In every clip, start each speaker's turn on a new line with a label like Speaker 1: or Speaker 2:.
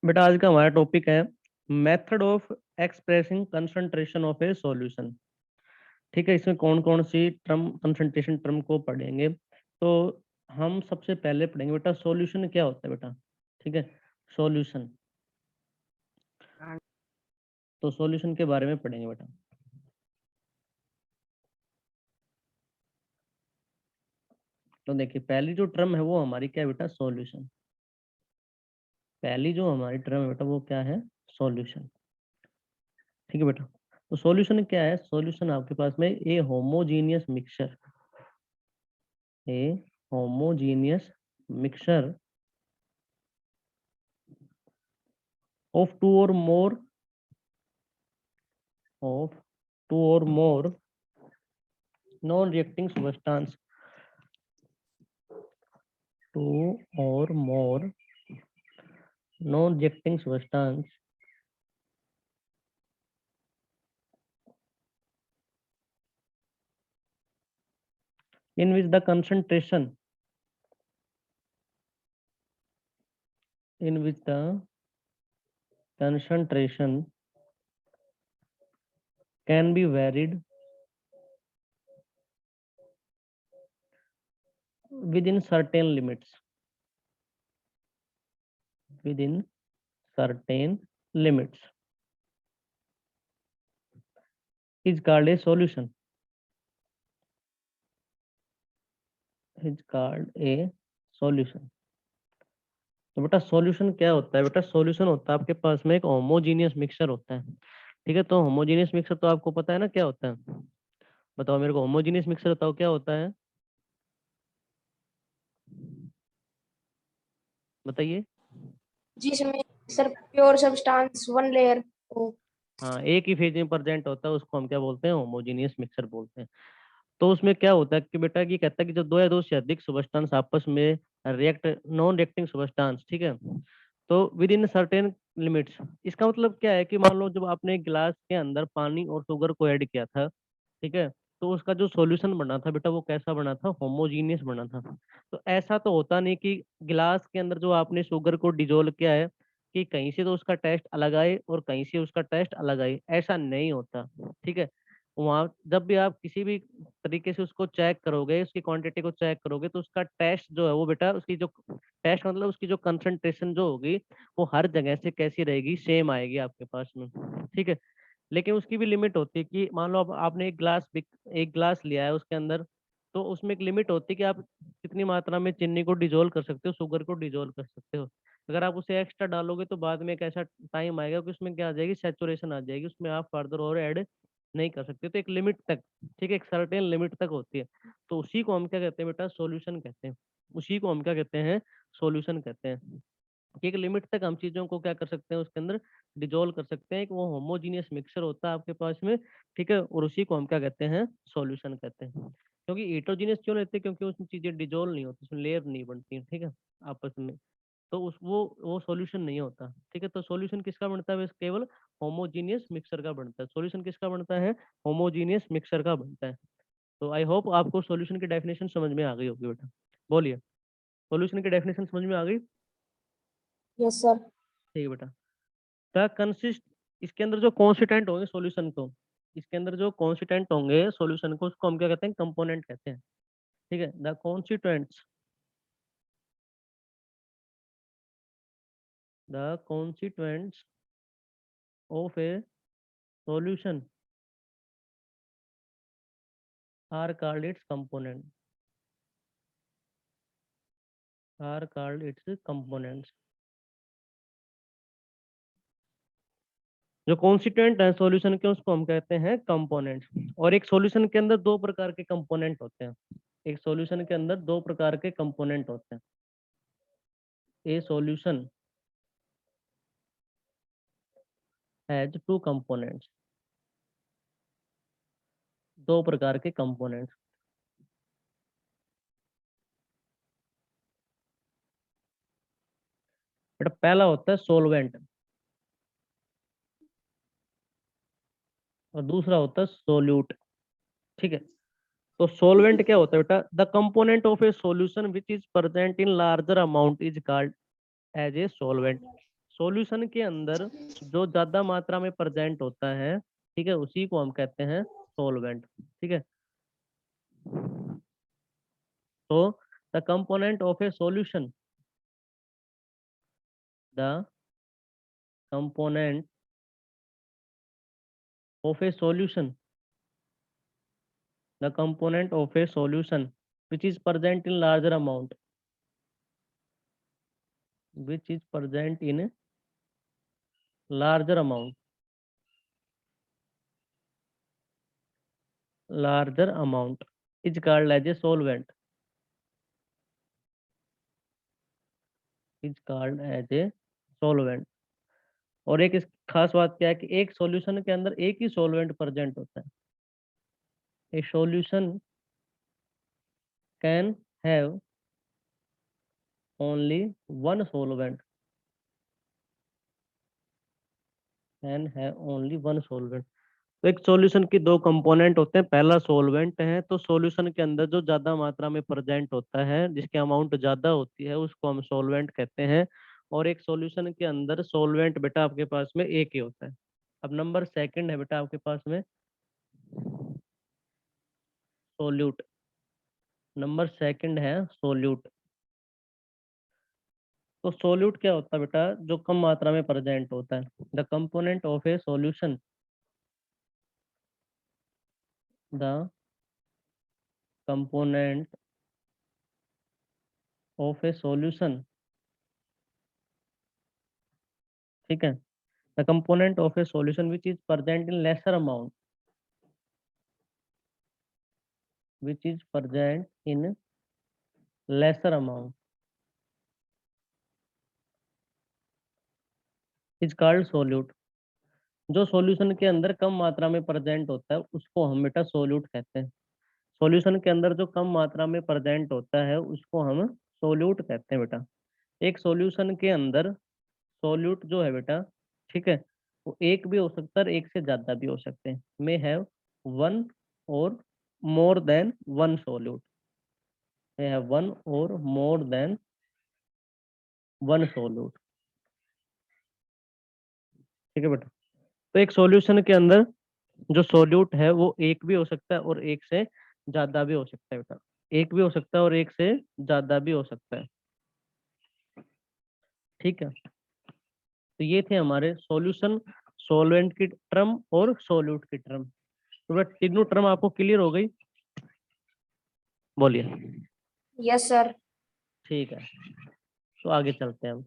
Speaker 1: बेटा आज का हमारा टॉपिक है method of expressing concentration of a solution. ठीक है, इसमें कौन कौन सी टर्म कंसंट्रेशन टर्म को पढ़ेंगे। तो हम सबसे पहले पढ़ेंगे बेटा सॉल्यूशन क्या होता है बेटा। ठीक है, सॉल्यूशन। तो सॉल्यूशन के बारे में पढ़ेंगे बेटा। तो देखिए पहली जो टर्म है वो हमारी क्या है बेटा, सॉल्यूशन। पहली जो हमारी टर्म है बेटा वो क्या है, सॉल्यूशन। ठीक है बेटा। तो सॉल्यूशन क्या है, सॉल्यूशन आपके पास में a homogeneous mixture, a homogeneous mixture of of two or more non-reacting substance, two or more non-reacting substance in which the concentration in which the concentration can be varied within certain limits, within certain limits is called a solution, is called a solution। तो बेटा solution क्या होता है, बेटा solution होता है आपके पास में एक होमोजीनियस मिक्सचर होता है। ठीक है, तो होमोजीनियस मिक्सचर तो आपको पता है ना क्या होता है। बताओ मेरे को, होमोजीनियस मिक्सचर बताओ क्या होता है, बताइए।
Speaker 2: जिसमें sir pure substance one layer हो।
Speaker 1: हाँ, एक ही फेज में प्रेजेंट होता है उसको हम क्या बोलते हैं, होमोजीनियस मिक्सचर बोलते हैं। तो उसमें क्या होता है कि बेटा ये कहता है कि जब दो या दो से अधिक सब्सटेंस आपस में रिएक्ट, नॉन रिएक्टिंग सब्सटेंस, ठीक है, तो विद इन सर्टेन लिमिट्स। इसका मतलब क्या है कि मान लो जब आपने गिलास के अंदर पानी और शुगर को ऐड किया था, ठीक है, तो उसका जो सॉल्यूशन बना था बेटा वो कैसा बना था, होमोजीनियस बना था। तो ऐसा तो होता नहीं कि गिलास के अंदर जो आपने शुगर को डिजोल्व किया है कि कहीं से तो उसका टेस्ट अलग आए और कहीं से उसका टेस्ट अलग आए, ऐसा नहीं होता। ठीक है, वहाँ जब भी आप किसी भी तरीके से उसको चेक करोगे, उसकी क्वांटिटी को चेक करोगे, तो उसका टेस्ट जो है वो बेटा, उसकी जो टेस्ट मतलब उसकी जो कंसंट्रेशन जो होगी वो हर जगह से कैसी रहेगी, सेम आएगी आपके पास में। ठीक है, लेकिन उसकी भी लिमिट होती है कि मान लो अब आपने एक गिलास लिया है, उसके अंदर तो उसमें एक लिमिट होती है कि आप कितनी मात्रा में चीनी को डिजोल्व कर सकते हो, शुगर को डिजोल्व कर सकते हो। अगर आप उसे एक्स्ट्रा डालोगे तो बाद में एक ऐसा टाइम आएगा कि उसमें क्या आ जाएगी, सेचुरेशन आ जाएगी, उसमें आप फर्दर और ऐड नहीं कर सकते। तो एक लिमिट तक, ठीक है, एक सर्टेन लिमिट तक होती है। तो उसी को हम क्या कहते हैं बेटा, सॉल्यूशन कहते हैं। उसी को हम क्या कहते हैं, सॉल्यूशन कहते हैं। कि एक लिमिट तक हम चीजों को क्या कर सकते हैं, उसके अंदर डिजोल्व कर सकते हैं। एक वो होमोजीनियस मिक्सचर होता है आपके पास में, ठीक है, और उसी को हम क्या कहते हैं, सॉल्यूशन कहते हैं। क्योंकि हेटेरोजीनियस क्यों लेते हैं, क्योंकि उसमें चीजें डिजोल्व नहीं होती, उसमें लेयर नहीं बनती, ठीक है, आपस में। तो उस वो सॉल्यूशन नहीं होता। ठीक है, तो सॉल्यूशन किसका बनता है, बस केवल होमोजीनियस मिक्सचर का बनता है। सॉल्यूशन किसका बनता है, होमोजीनियस मिक्सचर का बनता है। तो आई होप आपको सॉल्यूशन की डेफिनेशन समझ में आ गई होगी बेटा। बोलिए, सॉल्यूशन की डेफिनेशन समझ में आ गई।
Speaker 2: Yes sir.
Speaker 1: ठीक है बेटा। द कंसिस्ट, इसके अंदर जो कॉन्स्टिटेंट होंगे सॉल्यूशन को, इसके अंदर जो कॉन्स्टिटेंट होंगे सॉल्यूशन को, उसको हम क्या कहते हैं, कंपोनेंट कहते हैं। ठीक है, the constituents, the constituents of a solution are called its component, are called its components. जो कॉन्स्टिट्यूएंट है सॉल्यूशन के उसको हम कहते हैं कंपोनेंट्स। और एक सॉल्यूशन के अंदर दो प्रकार के कंपोनेंट होते हैं। एक सॉल्यूशन के अंदर दो प्रकार के कंपोनेंट होते हैं। ए सॉल्यूशन हैज टू कंपोनेंट्स, दो प्रकार के कंपोनेंट्स। बेटा पहला होता है सोलवेंट और दूसरा होता है सोल्यूट। ठीक है, तो सोलवेंट क्या होता है बेटा, the component of a solution which is present in larger amount is called as a solvent. Solution के अंदर जो ज्यादा मात्रा में प्रेजेंट होता है, ठीक है, उसी को हम कहते हैं सॉल्वेंट। ठीक है, तो the component of a solution, the component of a solution, the component of a solution which is present in larger amount, which is present in larger amount, larger amount is called as a solvent, is called as a solvent। और एक इस खास बात क्या है कि एक solution के अंदर एक ही सॉल्वेंट प्रेजेंट होता है। ए solution can have only one solvent, can have only one solvent. तो एक सॉल्यूशन की दो कंपोनेंट होते हैं, पहला सॉल्वेंट है, तो सॉल्यूशन के अंदर जो ज्यादा मात्रा में प्रेजेंट होता है, जिसकी अमाउंट ज्यादा होती है, उसको हम सॉल्वेंट कहते हैं। और एक सॉल्यूशन के अंदर सॉल्वेंट बेटा आपके पास में एक ही होता है। अब नंबर सेकंड है बेटा आपके पास में सोल्यूट। नंबर सेकंड है सोल्यूट। तो सोल्यूट क्या होता है बेटा, जो कम मात्रा में प्रेजेंट होता है। The component of a solution, the component of a solution, ठीक है, the component of a solution which is present in lesser amount, which is present in lesser amount is called solute। जो solution के अंदर कम मात्रा में present होता है उसको हम बेटा सोल्यूट कहते हैं। सॉल्यूशन के अंदर जो कम मात्रा में प्रेजेंट होता है उसको हम सोल्यूट कहते हैं बेटा। एक सॉल्यूशन के अंदर सोल्यूट जो है बेटा, ठीक है, वो एक भी हो सकता है, एक से ज्यादा भी हो सकते हैं। मे हैव वन और more than one solute, may have one or more than one solute। ठीक है बेटा, तो एक सॉल्यूशन के अंदर जो सोल्यूट है वो एक भी हो सकता है और एक से ज्यादा भी हो सकता है बेटा। एक भी हो सकता है और एक से ज्यादा भी हो सकता है। ठीक है, तो ये थे हमारे सॉल्यूशन, सॉल्वेंट की टर्म और सोल्यूट की टर्म। तो बेटा तीनों टर्म आपको क्लियर हो गई? बोलिए।
Speaker 2: Yes sir.
Speaker 1: ठीक है, तो आगे चलते हैं हम।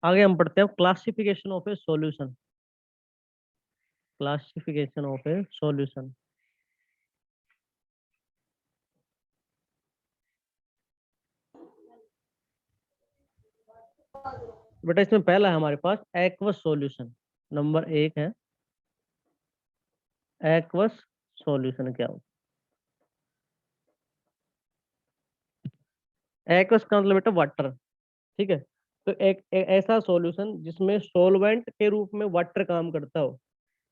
Speaker 1: आगे हम पढ़ते हैं classification of a solution. Classification of a solution. बेटा इसमें पहला है हमारे पास एक्वस सॉल्यूशन। नंबर एक है एक्वस सॉल्यूशन। क्या हो एक्वस का मतलब बेटा वाटर। ठीक है, तो एक ऐसा सॉल्यूशन जिसमें सॉल्वेंट के रूप में वाटर काम करता हो।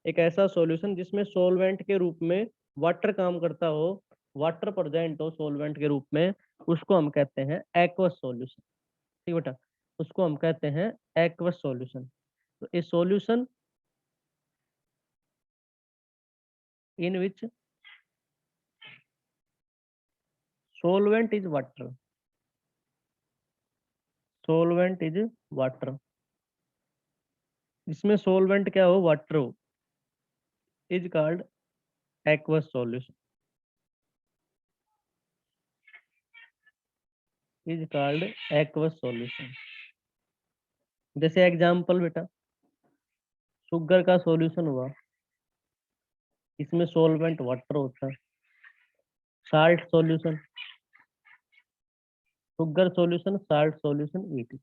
Speaker 1: एक ऐसा सॉल्यूशन जिसमें सॉल्वेंट के रूप में वाटर काम करता हो, वाटर प्रेजेंट हो सॉल्वेंट के रूप में, उसको हम कहते हैं एक्वस सॉल्यूशन। ठीक बेटा, उसको हम कहते हैं एक्वस सॉल्यूशन। तो ए solution in which solvent is water, solvent is water, इसमें solvent क्या हो, वाटर हो, is called aqueous solution, is called aqueous solution। जैसे एग्जांपल बेटा शुगर का सॉल्यूशन हुआ, इसमें solvent वाटर होता है। Salt solution, sugar solution, salt solution, ET.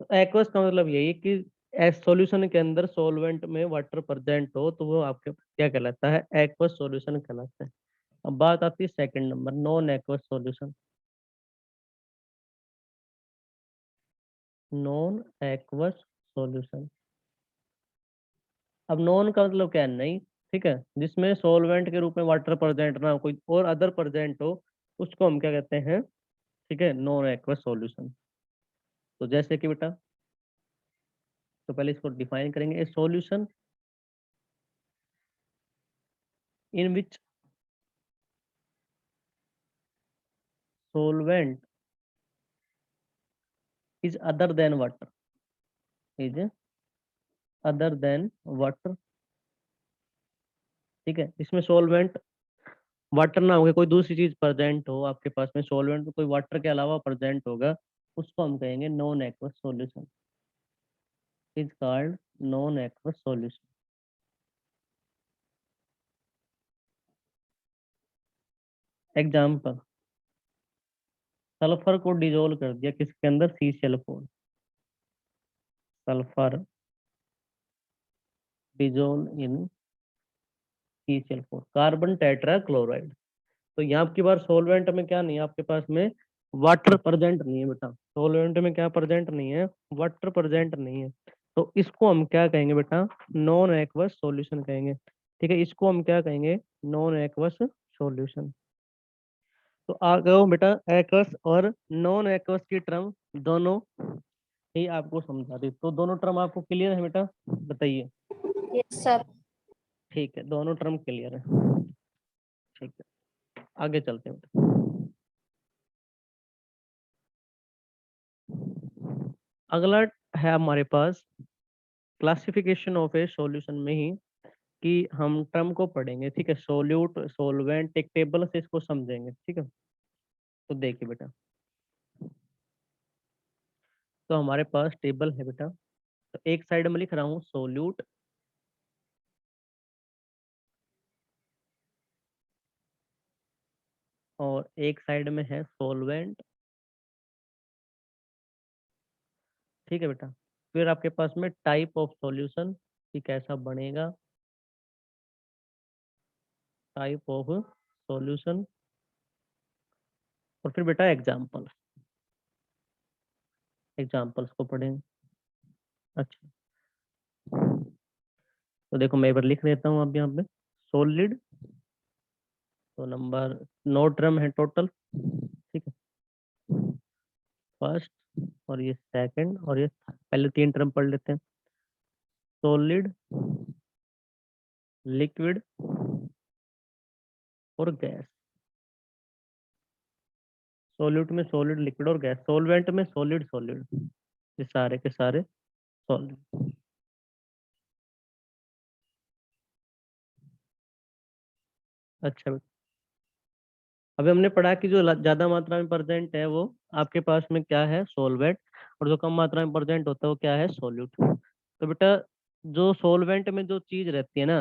Speaker 1: तो एक्वस का मतलब यही है कि सॉल्यूशन के अंदर सॉल्वेंट में वाटर प्रेजेंट हो तो वो आपके क्या कहलाता है, एक्वस सॉल्यूशन कहलाता है। अब बात आती है second number, non aqueous solution. Non aqueous solution. अब नॉन का मतलब क्या है, नहीं, ठीक है, जिसमें सॉल्वेंट के रूप में वाटर प्रेजेंट ना हो, कोई और अदर प्रेजेंट हो, उसको हम क्या कहते हैं, ठीक है, नॉन एक्वस सॉल्यूशन। तो जैसे कि बेटा, तो पहले इसको डिफाइन करेंगे, ए solution in which solvent is other than water, is other than water। ठीक है, इसमें सॉल्वेंट वाटर ना होगा, कोई दूसरी चीज प्रेजेंट हो आपके पास में, सॉल्वेंट कोई वाटर के अलावा प्रेजेंट होगा, उसको हम कहेंगे non aqueous solution, is called non aqueous solution. Example, sulphur को डिजोल्व कर दिया किसके अंदर, CCl4, sulphur dissolve in CCl4, carbon tetra chloride. तो यहाँ की बार सॉल्वेंट में क्या नहीं है आपके पास में, वाटर प्रेजेंट नहीं है बेटा, सॉल्वेंट में क्या प्रेजेंट नहीं है, वाटर प्रेजेंट नहीं है। तो इसको हम क्या कहेंगे बेटा, नॉन एक्वस सॉल्यूशन कहेंगे। ठीक है, इसको हम क्या कहेंगे, नॉन एक्वस सॉल्यूशन। तो आ गए हो बेटा, एक्वस और नॉन एक्वस की टर्म दोनों ही आपको समझा दी। तो दोनों टर्म आपको क्लियर है बेटा, बताइए।
Speaker 2: Yes sir.
Speaker 1: ठीक है, दोनों टर्म क्लियर है। ठीक है, आगे चलते हैं बेटा। अगला है हमारे पास क्लासिफिकेशन ऑफ ए सॉल्यूशन में ही, कि हम टर्म को पढ़ेंगे। ठीक है, सोल्यूट सोलवेंट, एक टेबल से इसको समझेंगे। ठीक है, तो देखिए बेटा, तो हमारे पास टेबल है बेटा, तो एक साइड में लिख रहा हूँ सोल्यूट, और एक साइड में है सोलवेंट। ठीक है बेटा, फिर आपके पास में टाइप ऑफ सॉल्यूशन कि कैसा बनेगा, टाइप ऑफ सॉल्यूशन, और फिर बेटा एग्जाम्पल, एग्जाम्पल्स को पढ़ेंगे। अच्छा, तो देखो मैं एक बार लिख देता हूँ अब यहाँ पे, सॉलिड, तो नंबर 9 टर्म है टोटल। ठीक है, फर्स्ट और ये सेकंड और ये थर्ड, पहले 3 टर्म पढ़ लेते हैं। सॉलिड, लिक्विड और गैस। सॉल्यूट में सॉलिड, लिक्विड और गैस। सॉल्वेंट में सॉलिड सॉलिड, ये सारे के सारे सॉलिड। अच्छा बेटा, अभी हमने पढ़ा कि जो ज्यादा मात्रा में प्रेजेंट है वो आपके पास में क्या है, सॉल्वेंट, और जो कम मात्रा में प्रेजेंट होता है वो क्या है, सॉल्यूट। तो बेटा, जो सॉल्वेंट में जो चीज रहती है ना,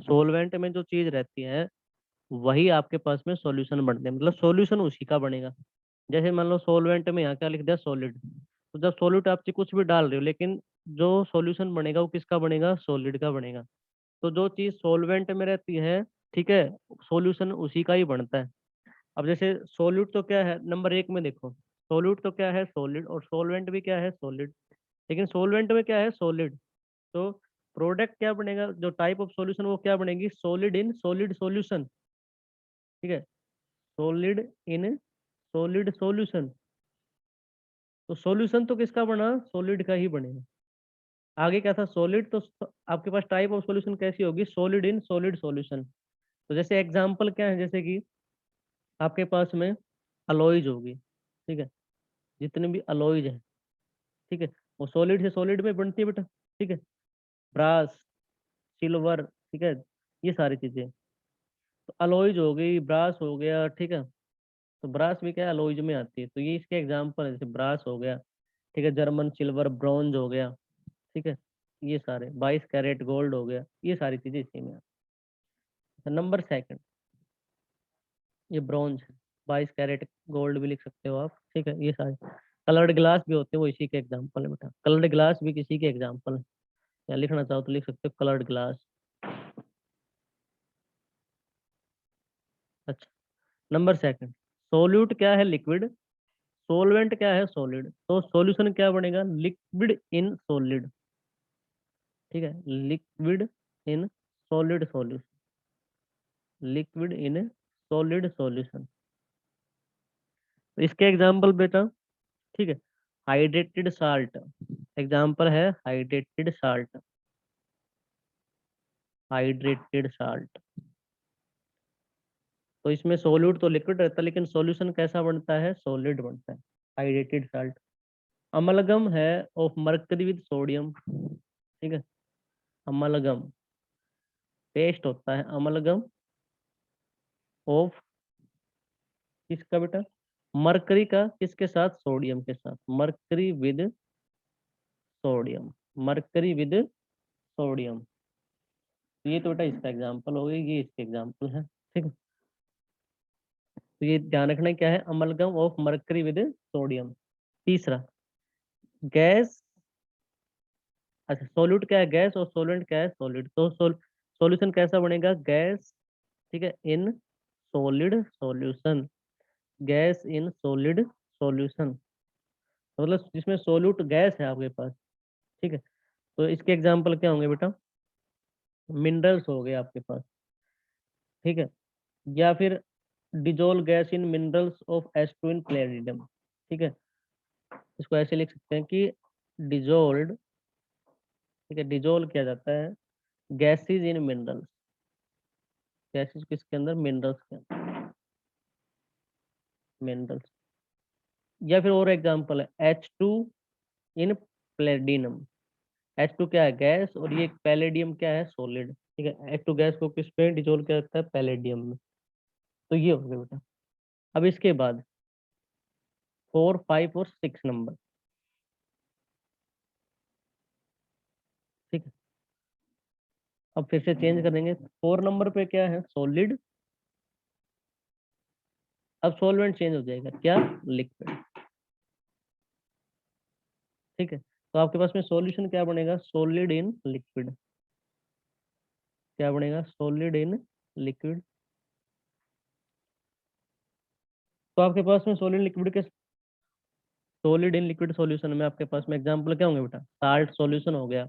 Speaker 1: सॉल्वेंट में जो चीज रहती है वही आपके पास में सॉल्यूशन बनते हैं, मतलब सॉल्यूशन उसी का बनेगा। जैसे मान लो सॉल्वेंट में यहाँ क्या लिख दिया, सॉलिड, तो जब सॉल्यूट आप कुछ भी डाल रहे हो, लेकिन जो सॉल्यूशन बनेगा वो किसका बनेगा, सॉलिड का बनेगा। तो जो चीज सॉल्वेंट में रहती है, ठीक है, सॉल्यूशन उसी का ही बनता है। अब जैसे सॉल्यूट तो क्या है, नंबर 1 में देखो, सॉल्यूट तो क्या है, सॉलिड, और सॉल्वेंट भी क्या है, सॉलिड। लेकिन सॉल्वेंट में क्या है, सॉलिड। तो प्रोडक्ट क्या बनेगा, जो टाइप ऑफ सॉल्यूशन वो क्या बनेगी, सॉलिड इन सॉलिड सॉल्यूशन। ठीक है, सॉलिड इन सॉलिड सॉल्यूशन। तो सॉल्यूशन तो किसका बना, सॉलिड का ही बनेगा। आगे क्या था, सॉलिड, तो आपके पास टाइप ऑफ सॉल्यूशन कैसी होगी, सॉलिड इन सॉलिड सॉल्यूशन। तो जैसे एग्जांपल क्या है, जैसे कि आपके पास में अलॉयज होगी। ठीक है, जितने भी अलॉयज है, ठीक है, वो सॉलिड से सॉलिड में बनती है बेटा। ठीक है, ब्रास, सिल्वर, ठीक है, ये सारी चीजें। तो अलॉयज हो गई, ब्रास हो गया, ठीक है, तो ब्रास भी क्या है, अलॉयज में आती है, तो ये इसके एग्जांपल है, जैसे ब्रास हो गया, ठीक है, जर्मन सिल्वर, ब्रॉन्ज हो गया। ठीक है, ये सारे 22 कैरेट गोल्ड हो गया, ये सारी चीजें इसी में आती है। नंबर सेकंड, ये ब्रॉन्ज है, 22 कैरेट गोल्ड भी लिख सकते हो आप। ठीक है, ये सारे कलर्ड ग्लास भी होते हैं, वो इसी के एग्जांपल है बेटा, कलर्ड ग्लास भी किसी के एग्जांपल है। या लिखना चाहो तो लिख सकते हो कलर्ड ग्लास। अच्छा, नंबर सेकंड, सोल्यूट क्या है, लिक्विड, सोलवेंट क्या है, सॉलिड। तो सॉल्यूशन क्या बनेगा, लिक्विड इन सॉलिड। ठीक है, liquid in solid solution, liquid in solid solution. तो इसके एग्जाम्पल बेटा, ठीक है, हाइड्रेटेड साल्ट, एग्जाम्पल है हाइड्रेटेड साल्ट, हाइड्रेटेड साल्ट। तो इसमें सोल्यूट तो लिक्विड रहता है, लेकिन सॉल्यूशन कैसा बनता है, सॉलिड बनता है, हाइड्रेटेड साल्ट। अमलगम है ऑफ मर्करी विद सोडियम, ठीक है, अमलगम, पेस्ट होता है अमलगम ऑफ, किसका बेटा, मरकरी का, किसके साथ, सोडियम के साथ, mercury with sodium, mercury with sodium. ये तो बेटा इसका एग्जांपल हो गया, ये इसके एग्जांपल है, ठीक है। तो ये ध्यान रखना क्या है, amalgam of mercury with sodium. तीसरा, गैस, अच्छा सोल्यूट क्या है, गैस, और सोलेंट क्या है, सॉलिड। तो सॉल्यूशन कैसा बनेगा, गैस, ठीक है, in solid solution, gas in solid solution, मतलब जिसमें सोल्यूट गैस है आपके पास, ठीक है। तो इसके एग्जांपल क्या होंगे बेटा, मिनरल्स हो गए आपके पास, ठीक है, या फिर dissolve gas in minerals of एस्टोइन प्लेरिडम, ठीक है। इसको ऐसे लिख सकते हैं कि डिजोल्व, ठीक है, डिजोल्व किया जाता है गैसेज इन मिनरल्स, गैसेज किसके अंदर, मिनरल्स के अंदर, मिनरल्स। या फिर और एग्जांपल है H2 इन प्लेडिनम, H2 क्या है, गैस, और ये पैलेडियम क्या है, सॉलिड, ठीक है। H2 गैस को किस पे डिजोल्व किया जाता है, पैलेडियम में। तो ये हो गया बेटा। अब इसके बाद 4, 5 और 6 नंबर, ठीक है। अब फिर से चेंज करेंगे, 4 नंबर पे क्या है, सॉलिड, अब सॉल्वेंट चेंज हो जाएगा, क्या, लिक्विड, ठीक है। तो आपके पास में सॉल्यूशन क्या बनेगा, सॉलिड इन लिक्विड, क्या बनेगा, सॉलिड इन लिक्विड। तो आपके पास में सॉलिड लिक्विड के, सॉलिड इन लिक्विड सॉल्यूशन में आपके पास में एग्जांपल क्या होंगे बेटा, साल्ट सॉल्यूशन हो गया,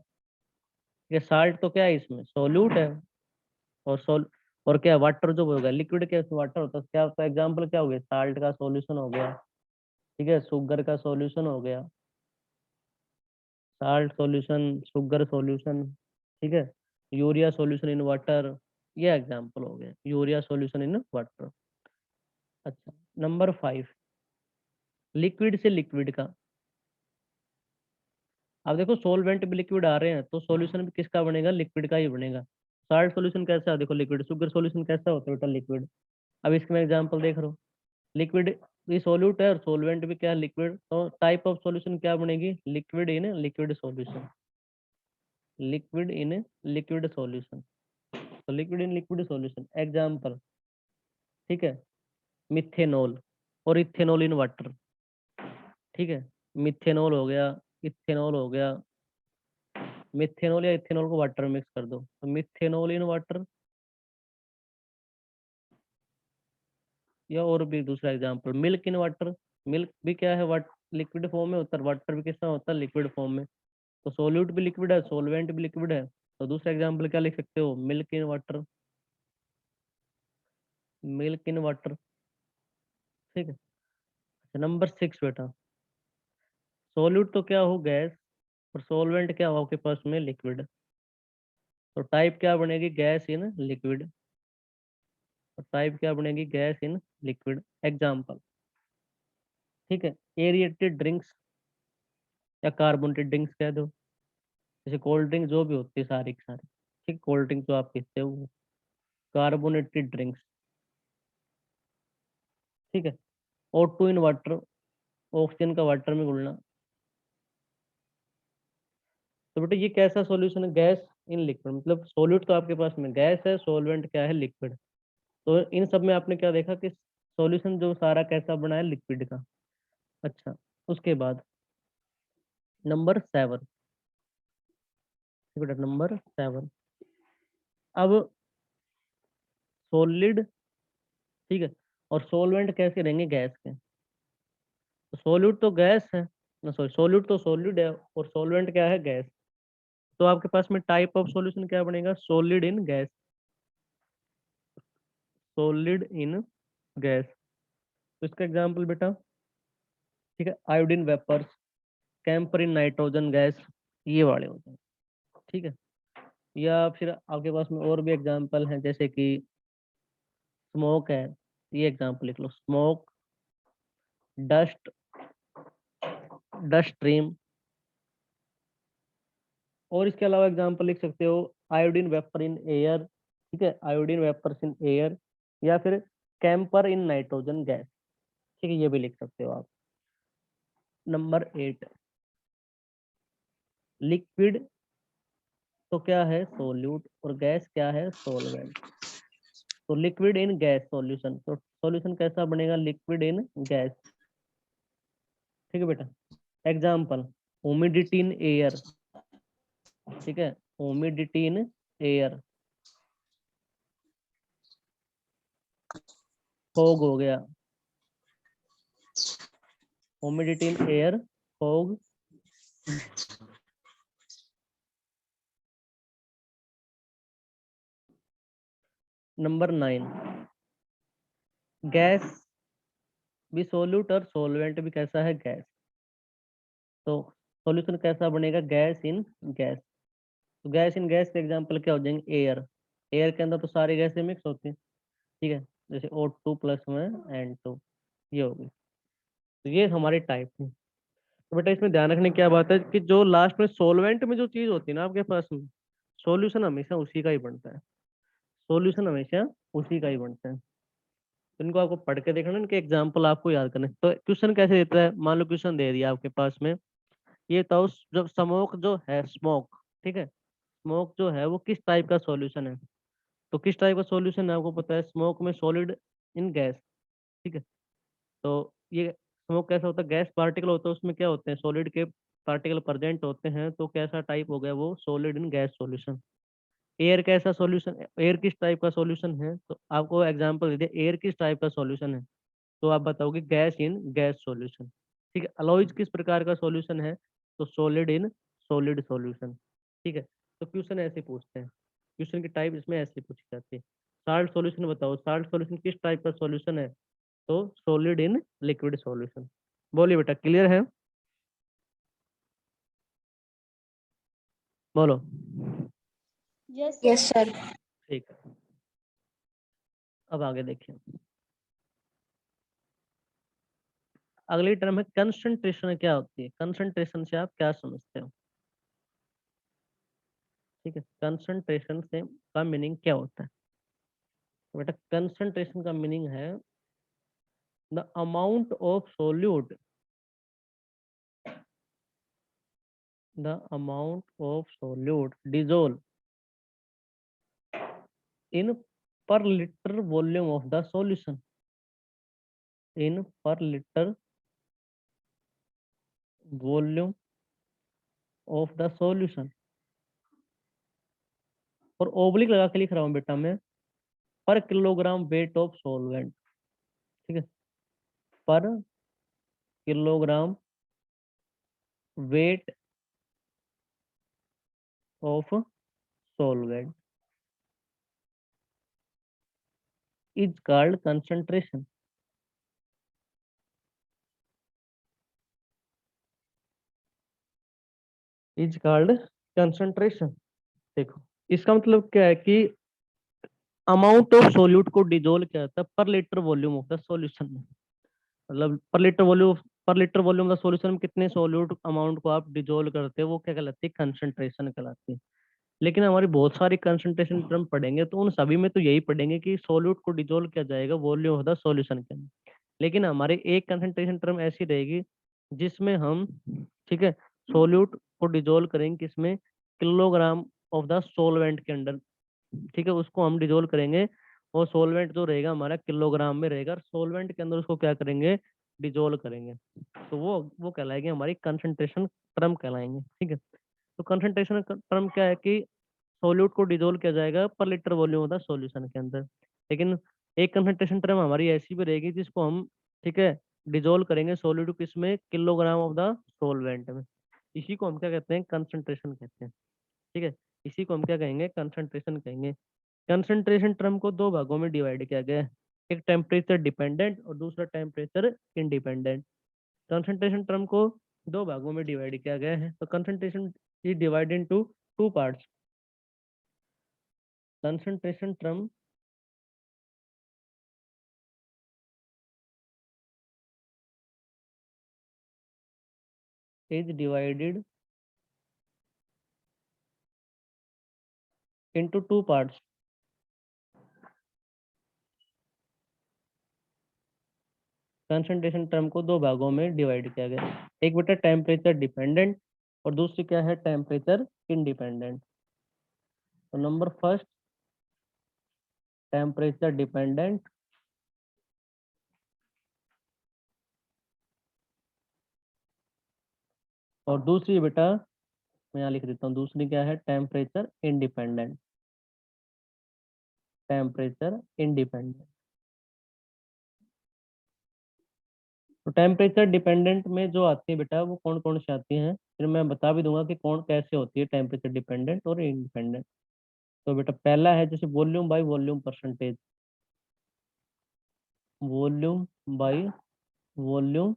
Speaker 1: ये साल्ट तो क्या है, इसमें सोल्यूट है, और और क्या, वाटर जो होगा, लिक्विड क्या वाटर होता है, क्या होता है, एग्जांपल क्या हो गया, साल्ट का सॉल्यूशन हो गया, ठीक है, शुगर का सॉल्यूशन हो गया, साल्ट सॉल्यूशन, शुगर सॉल्यूशन, ठीक है, यूरिया सॉल्यूशन इन वाटर, ये एग्जांपल हो गए, यूरिया सॉल्यूशन इन वाटर। अच्छा, नंबर 5, लिक्विड से लिक्विड का। अब देखो सॉल्वेंट भी लिक्विड आ रहे हैं, तो सॉल्यूशन भी किसका बनेगा, लिक्विड का ही बनेगा। साल्ट सॉल्यूशन कैसा है, देखो लिक्विड, शुगर सॉल्यूशन कैसा होता है बेटा, लिक्विड। अब इसमें एग्जांपल देख रहे हो, लिक्विड भी सोल्यूट है और सॉल्वेंट भी क्या है, लिक्विड। तो टाइप ऑफ सॉल्यूशन क्या बनेगी, liquid in liquid solution, liquid in liquid solution. तो liquid in liquid solution example, ठीक है, मिथेनॉल और इथेनॉल इन वाटर, ठीक है, मिथेनॉल हो गया, इथेनॉल हो गया, मिथेनॉल या इथेनॉल को वाटर में मिक्स कर दो, तो मिथेनॉल इन वाटर। या और भी दूसरा example, milk in water, milk भी क्या है, वाट लिक्विड फॉर्म में होता है, वाटर भी किसमें होता है, लिक्विड फॉर्म में। तो सोल्यूट भी लिक्विड है, सोलवेंट भी लिक्विड है, तो दूसरा एग्जांपल क्या लिख सकते हो, milk in water, milk in water, ठीक है। नंबर 6 बेटा, सोल्यूट तो क्या हो, गैस, और सोलवेंट क्या हो आपके पास में, लिक्विड। तो टाइप क्या बनेगी, गैस इन लिक्विड, तो टाइप क्या बनेगी, गैस इन लिक्विड। एग्जाम्पल, ठीक है, एरिएटेड ड्रिंक्स या कार्बोनेटेड ड्रिंक्स कह दो, जैसे कोल्ड ड्रिंक जो भी होती है सारी की सारी, ठीक, कोल्ड ड्रिंक जो आप पीते हो वो कार्बोनेटेड ड्रिंक्स, ठीक है। O2 इन वाटर, ऑक्सीजन का वाटर में घुलना। तो बेटा ये कैसा सॉल्यूशन है, गैस इन लिक्विड, मतलब सॉल्यूट तो आपके पास में गैस है, सॉल्वेंट क्या है, लिक्विड। तो इन सब में आपने क्या देखा कि सॉल्यूशन जो सारा कैसा बना है, लिक्विड का। अच्छा, उसके बाद नंबर 7, बेटा नंबर 7, अब सॉलिड, ठीक है, और सॉल्वेंट कैसे रहेंगे, गैस के। तो सोल्यूट तो गैस है ना, सॉरी, सोल्यूट तो सॉलिड है और सॉल्वेंट क्या है, गैस। तो आपके पास में टाइप ऑफ सॉल्यूशन क्या बनेगा, solid in gas, solid in gas. तो इसका एग्जांपल बेटा, ठीक है, iodine vapours, camphor in nitrogen gas, ये वाले होते हैं। ठीक है, या फिर आपके पास में और भी एग्जांपल हैं, जैसे कि स्मोक है, ये एग्जांपल लिख लो, स्मोक, डस्ट, डस्ट स्ट्रीम। और इसके अलावा एग्जांपल लिख सकते हो आयोडीन वेपर इन एयर, ठीक है, आयोडीन वेपर्स इन एयर, या फिर कैंपर इन नाइट्रोजन गैस। ठीक है, ये भी लिख सकते हो आप। नंबर 8, लिक्विड तो क्या है, सोल्यूट, और गैस क्या है, सोलवेंट। तो लिक्विड इन गैस सॉल्यूशन, तो सॉल्यूशन कैसा बनेगा, लिक्विड इन गैस। ठीक है बेटा, एग्जांपल ह्यूमिडिटी इन एयर, ठीक है, ह्यूमिडिटी इन एयर, फॉग हो गया, humidity in air, fog. Number 9, gas भी सोल्यूट और सोलवेंट भी कैसा है, गैस। तो सॉल्यूशन कैसा बनेगा, गैस इन गैस। तो गैस इन गैस के एग्जांपल क्या हो जाएंगे, एयर, एयर के अंदर तो सारी गैसें मिक्स होती हैं। ठीक है, जैसे O2 प्लस में N2, ये होगी। तो ये हमारी टाइप थी। तो बेटा इसमें ध्यान रखने की क्या बात है कि जो लास्ट में सोलवेंट में जो चीज होती है ना आपके पास में, सॉल्यूशन हमेशा उसी का ही बनता है, सॉल्यूशन हमेशा उसी का ही बनता है। तो इनको आपको पढ़ के देखना, इनके एग्जाम्पल आपको याद करना है। तो क्वेश्चन कैसे देता है, मान लो क्वेश्चन दे दिया आपके पास में, ये तो जब स्मोक जो है, स्मोक, ठीक है, स्मोक जो है वो किस टाइप का सॉल्यूशन है। तो किस टाइप का सॉल्यूशन है आपको पता है, स्मोक में सॉलिड इन गैस। ठीक है, तो ये स्मोक कैसा होता है, गैस पार्टिकल होता है, उसमें क्या होते हैं, सॉलिड के पार्टिकल प्रेजेंट होते हैं, तो कैसा टाइप हो गया वो, solid in gas solution. Air कैसा सॉल्यूशन, एयर किस टाइप का सॉल्यूशन है, तो आपको एग्जांपल दे दिया, एयर किस टाइप का सॉल्यूशन है, तो आप बताओगे गैस इन गैस सॉल्यूशन। ठीक है, अलोइज किस प्रकार का सॉल्यूशन है, तो सॉलिड इन सॉलिड सॉल्यूशन। ठीक है, तो क्वेश्चन ऐसे पूछते हैं, क्वेश्चन की टाइप इसमें ऐसे पूछी जाती है। साल्ट सॉल्यूशन बताओ, साल्ट सॉल्यूशन किस टाइप का सॉल्यूशन है, तो सॉलिड इन लिक्विड सॉल्यूशन। बोलिए बेटा, क्लियर है, बोलो।
Speaker 2: Yes sir.
Speaker 1: ठीक है, अब आगे देखिए, अगली टर्म है कंसंट्रेशन। क्या होती है कंसंट्रेशन, से आप क्या समझते हो। ठीक है, कंसंट्रेशन से का मीनिंग क्या होता है, तो बेटा कंसंट्रेशन का मीनिंग है the amount of solute, the amount of solute dissolve in per litre volume of the solution, in per litre volume of the solution. और ओब्लिक लगा के लिख रहा हूँ बेटा मैं, पर किलोग्राम वेट ऑफ सॉल्वेंट। ठीक है, पर kilogram weight of solvent is called concentration, is called concentration. देखो, इसका मतलब क्या है कि अमाउंट ऑफ सोल्यूट को डिजोल्व किया जाता है पर litre volume of the solution में। मतलब पर litre volume of the solution में कितने सोल्यूट अमाउंट को आप डिजोल्व करते हो, वो क्या कहलाती है, कंसंट्रेशन कहलाती है। लेकिन हमारी बहुत सारी कंसंट्रेशन टर्म पढ़ेंगे, तो उन सभी में तो यही पढ़ेंगे कि सोल्यूट को डिजोल्व किया जाएगा वॉल्यूम ऑफ द सॉल्यूशन के अंदर। लेकिन हमारे एक कंसंट्रेशन टर्म ऐसी रहेगी जिसमें हम, ठीक है, सोल्यूट को डिजोल्व करेंगे किसमें, किलोग्राम ऑफ द सोलवेंट के अंदर। ठीक है, उसको हम डिजोल्व करेंगे, और सोलवेंट जो रहेगा हमारा किलोग्राम में रहेगा, और सोलवेंट के अंदर उसको क्या करेंगे, डिजोल्व करेंगे। तो वो कहलाएंगे हमारी कंसंट्रेशन टर्म कहलाएंगे। ठीक है, तो कंसंट्रेशन टर्म क्या है कि सोल्यूट को डिजोल्व किया जाएगा पर लीटर वॉल्यूम होता है सॉल्यूशन के अंदर। लेकिन एक कंसंट्रेशन टर्म हमारी ऐसी भी रहेगी जिसको हम, ठीक है, डिजोल्व करेंगे सोल्यूट को किसमें, किलोग्राम ऑफ द सोलवेंट में। इसी को हम क्या कहते हैं, कंसंट्रेशन कहते हैं। ठीक है, इसी को हम क्या कहेंगे, कंसंट्रेशन कहेंगे। कंसंट्रेशन टर्म को दो भागों में डिवाइड किया गया है, एक टेम्परेचर डिपेंडेंट और दूसरा टेम्परेचर इंडिपेंडेंट। कंसंट्रेशन टर्म को दो भागों में डिवाइड किया गया है। तो concentration is divided into two parts. Concentration term is divided into two parts। Concentration term को दो भागों में डिवाइड किया गया। एक बेटा टेम्परेचर डिपेंडेंट और दूसरी क्या है, टेम्परेचर इंडिपेंडेंट। तो नंबर फर्स्ट टेम्परेचर डिपेंडेंट और दूसरी बेटा मैं यहाँ लिख देता हूँ, दूसरी क्या है, टेम्परेचर इंडिपेंडेंट। Temperature independent. तो टेम्परेचर डिपेंडेंट में जो आती है बेटा वो कौन कौन सी आती हैं, फिर मैं बता भी दूंगा कि कौन कैसे होती है टेम्परेचर डिपेंडेंट और इंडिपेंडेंट। तो बेटा पहला है जैसे volume by volume percentage. Volume by volume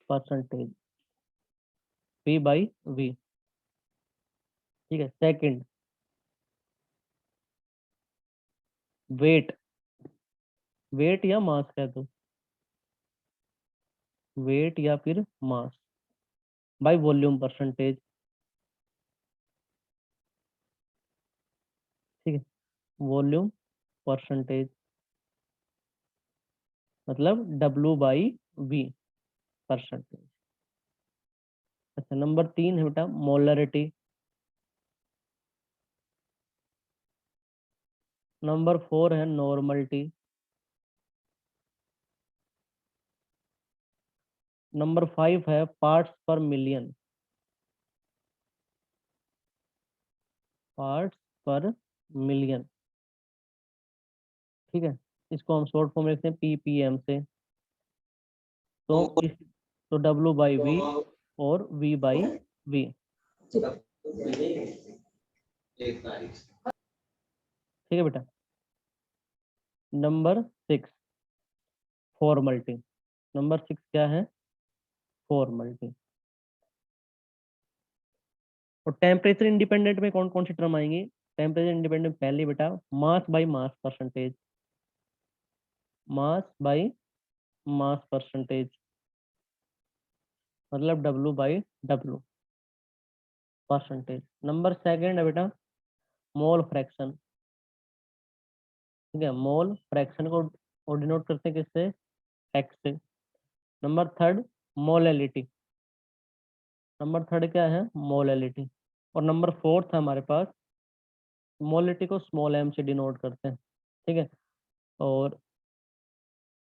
Speaker 1: percentage, P by V. ठीक है। सेकंड वेट, वेट या मास कह दो, वेट या फिर मास बाय वॉल्यूम परसेंटेज। ठीक है। वॉल्यूम परसेंटेज मतलब डब्ल्यू बाई वी परसेंटेज। अच्छा नंबर तीन है बेटा मोलरिटी। नंबर फोर है नॉर्मलिटी। नंबर फाइव है पार्ट्स पर मिलियन। पार्ट्स पर मिलियन। ठीक है। इसको हम शॉर्ट फॉर्म में लिखते हैं पीपीएम से। तो इस तो डब्ल्यू बाई वी और वी बाई वी। ठीक है बेटा। Number six formality. Number six क्या है, फॉर्मलिटी। और टेम्परेचर इंडिपेंडेंट में कौन कौन सी टर्म आएंगी, टेम्परेचर इंडिपेंडेंट पहली बेटा mass by mass percentage. Mass by mass percentage मतलब W by W percentage. Number second है बेटा मोल फ्रैक्शन। ठीक है। मोल फ्रैक्शन को डिनोट करते हैं किससे, एक्स से। Number third molality. Number third क्या है, मोलैलिटी। और नंबर फोर्थ है हमारे पास मोलैलिटी को स्मॉल एम से डिनोट करते हैं। ठीक है। और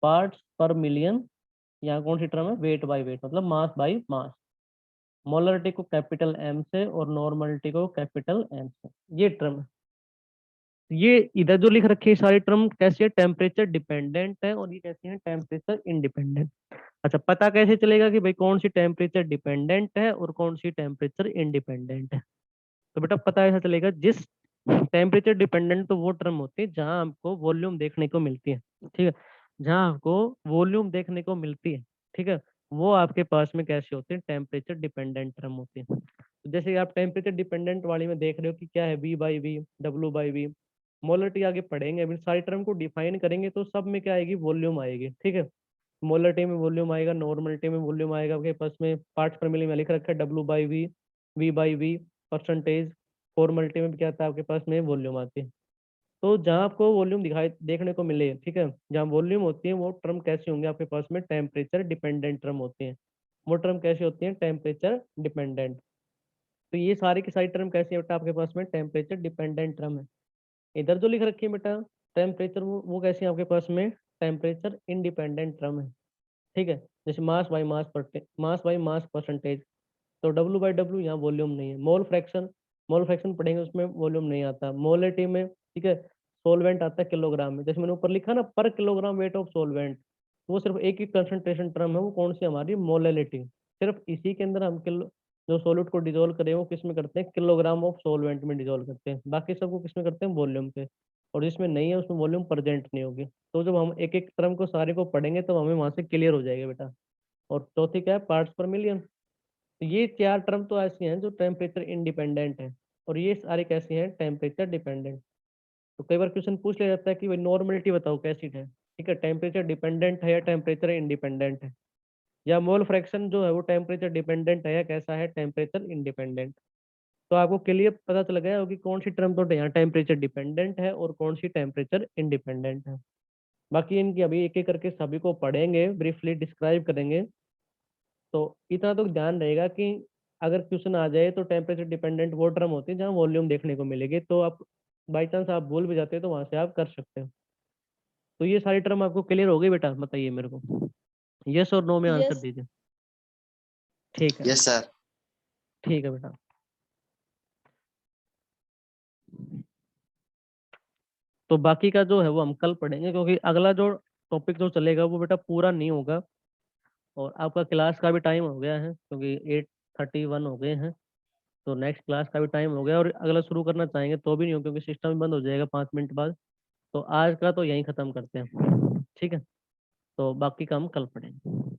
Speaker 1: पार्ट्स पर मिलियन, यहाँ कौन सी टर्म है, वेट बाय वेट मतलब मास बाय मास। मोलरिटी को कैपिटल एम से और नॉर्मलिटी को कैपिटल एम से। ये टर्म है। ये इधर जो लिख रखी है सारी टर्म कैसी है, टेम्परेचर डिपेंडेंट है और ये कैसी है, टेम्परेचर इंडिपेंडेंट। अच्छा पता कैसे चलेगा कि भाई कौन सी टेम्परेचर डिपेंडेंट है और कौन सी टेम्परेचर इंडिपेंडेंट है। तो बेटा पता ऐसा चलेगा, जिस टेम्परेचर डिपेंडेंट तो वो टर्म होती है जहां हमको वॉल्यूम देखने को मिलती है। ठीक है। जहां आपको वॉल्यूम देखने को मिलती है, ठीक है, वो आपके पास में कैसे होती है, टेम्परेचर डिपेंडेंट टर्म होती है। तो जैसे आप टेम्परेचर डिपेंडेंट वाली में देख रहे हो कि क्या है, V by V, W by V. Molarity आगे पढ़ेंगे, अभी सारी टर्म को डिफाइन करेंगे तो सब में क्या आएगी, वॉल्यूम आएगी। ठीक है। मोलरिटी में वॉल्यूम आएगा, नॉर्मलिटी में वॉल्यूम आएगा, आपके पास में पार्ट्स पर मिली में लिख रखा है W by V, V by V percentage. Formality में भी क्या आता है आपके पास में, वॉल्यूम आती है। तो जहाँ आपको वॉल्यूम दिखाई देखने को मिले, ठीक है, जहाँ वॉल्यूम होती है वो टर्म कैसे होंगे आपके पास में, टेम्परेचर डिपेंडेंट टर्म होती है। वो टर्म कैसे होती है, टेम्परेचर डिपेंडेंट। तो ये सारी की सारी टर्म कैसी है बेटा आपके पास में, टेम्परेचर डिपेंडेंट टर्म है। इधर जो लिख रखी है बेटा टेम्परेचर, वो कैसी है आपके पास में, टेम्परेचर इंडिपेंडेंट टर्म है। ठीक है। जैसे mass by mass mass by mass percentage, तो डब्ल्यू बाई डब्ल्यू यहाँ वॉल्यूम नहीं है। मोल फ्रैक्शन, मोल फ्रैक्शन पढ़ेंगे उसमें वॉल्यूम नहीं आता। मोलिटी में, ठीक है, सोलवेंट आता है किलोग्राम में, जैसे मैंने ऊपर लिखा ना पर किलोग्राम वेट ऑफ सोलवेंट, वो सिर्फ एक ही कंसंट्रेशन टर्म है, वो कौन सी हमारी, मोलैलिटी। सिर्फ इसी के अंदर हम किलो जो सॉल्यूट को डिजोल्व करें वो किस में करते हैं, किलोग्राम ऑफ सोलवेंट में डिजोल्व करते हैं। बाकी सबको किस में करते हैं, वॉल्यूम पे। और जिसमें नहीं है उसमें वॉल्यूम प्रेजेंट नहीं होगी। तो जब हम एक एक टर्म को सारे को पढ़ेंगे तो हमें वहां से क्लियर हो जाएगा बेटा। और चौथी क्या है, पार्ट्स पर मिलियन। तो ये 4 टर्म तो ऐसी हैं जो टेम्परेचर इंडिपेंडेंट है, और ये सारी कैसी हैं, टेम्परेचर डिपेंडेंट। तो कई बार क्वेश्चन पूछ लिया जाता है कि भाई नॉर्मलिटी बताओ कैसी है, ठीक है, टेम्परेचर डिपेंडेंट है या टेम्परेचर इंडिपेंडेंट है, या मोल फ्रैक्शन जो है वो टेम्परेचर डिपेंडेंट है या कैसा है, टेम्परेचर इंडिपेंडेंट। तो आपको क्लियर पता चल गया होगी कौन सी टर्म तो यहाँ टेम्परेचर डिपेंडेंट है और कौन सी टेम्परेचर इंडिपेंडेंट है। बाकी इनकी अभी एक एक करके सभी को पढ़ेंगे, ब्रीफली डिस्क्राइब करेंगे। तो इतना तो ध्यान रहेगा कि अगर क्वेश्चन आ जाए तो टेम्परेचर डिपेंडेंट वो टर्म होती है जहाँ वॉल्यूम देखने को मिलेगी, तो आप बाई चांस आप भूल भी जाते हैं तो वहां से आप कर सकते हो। तो ये सारी टर्म आपको क्लियर हो गई बेटा, बताइए मेरे को, यस और नो में आंसर
Speaker 2: यस।
Speaker 1: दीजिए। ठीक है,
Speaker 3: यस सर।
Speaker 1: ठीक है बेटा। तो बाकी का जो है वो हम कल पढ़ेंगे, क्योंकि अगला जो टॉपिक जो चलेगा वो बेटा पूरा नहीं होगा, और आपका क्लास का भी टाइम हो गया है क्योंकि 8:31 हो गए हैं। तो नेक्स्ट क्लास का भी टाइम हो गया, और अगला शुरू करना चाहेंगे तो भी नहीं हो क्योंकि सिस्टम बंद हो जाएगा 5 मिनट बाद। तो आज का तो यहीं खत्म करते हैं, ठीक है। तो बाकी का हम कल पढ़ेंगे।